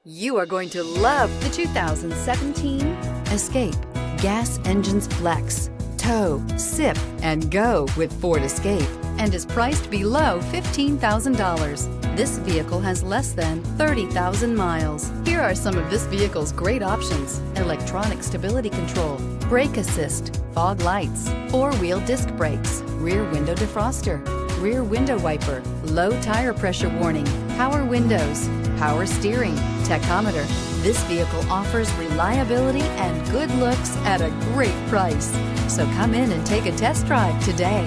You are going to love the 2017 Escape. Gas engines flex, tow, sip, and go with Ford Escape, and is priced below $15,000. This vehicle has less than 30,000 miles. Here are some of this vehicle's great options: electronic stability control, brake assist, fog lights, four-wheel disc brakes, rear window defroster, rear window wiper, low tire pressure warning, power windows, power steering, tachometer. This vehicle offers reliability and good looks at a great price. So come in and take a test drive today.